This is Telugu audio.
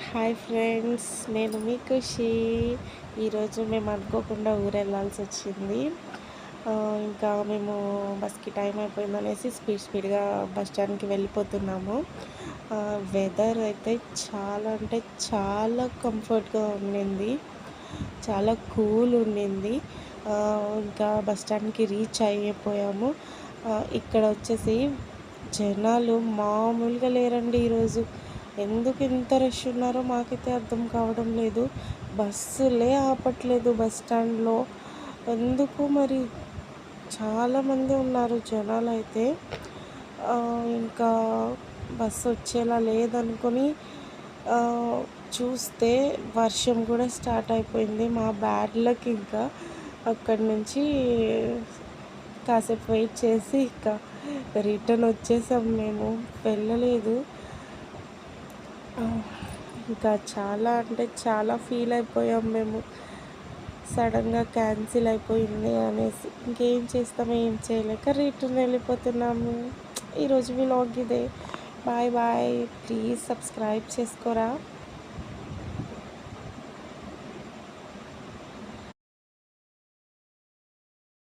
హాయ్ ఫ్రెండ్స్, నేను మీ ఖుషి. ఈరోజు మేము అనుకోకుండా ఊరెళ్ళాల్సొచ్చింది. ఇంకా మేము బస్‌కి టైం అయిపోయిందనేసి స్పీడ్‌గా బస్ స్టాండ్‌కి వెళ్ళిపోతున్నాము. వెదర్ అయితే చాలా అంటే చాలా కంఫర్ట్‌గా ఉండింది. చాలా కూల్ ఉండింది. ఇంకా బస్ స్టాండ్‌కి రీచ్ అయిపోయాము. ఇక్కడ వచ్చేసి జనాలు మామూలుగా లేరండి ఈరోజు. ఎందుకు ఇంత రష్ ఉన్నారో మాకైతే అర్థం కావడం లేదు. బస్సులే ఆపట్లేదు బస్ స్టాండ్‌లో. ఎందుకు మరి చాలామంది ఉన్నారు జనాలైతే. ఇంకా బస్సు వచ్చేలా లేదనుకొని ఆహ్, చూస్తే వర్షం కూడా స్టార్ట్ అయిపోయింది. మా బ్యాడ్ లక్ ఇంకా అక్కడి నుంచి కాసేపు వెయిట్ చేసి ఇంకా రిటర్న్ వచ్చేసాం మేము. వెళ్ళలేదు. ఇంకా చాలా అంటే చాలా ఫీల్ అయిపోయాం మేము. సడన్‌గా క్యాన్సిల్ అయిపోయింది అనేసి. ఇంకేం చేస్తాం, ఏం చేయలేక రిటర్న్ వెళ్ళిపోతున్నాము. ఈరోజు వ్లాగ్ ఇదే. Bye bye. ప్లీజ్ సబ్స్క్రైబ్ చేసుకోరా.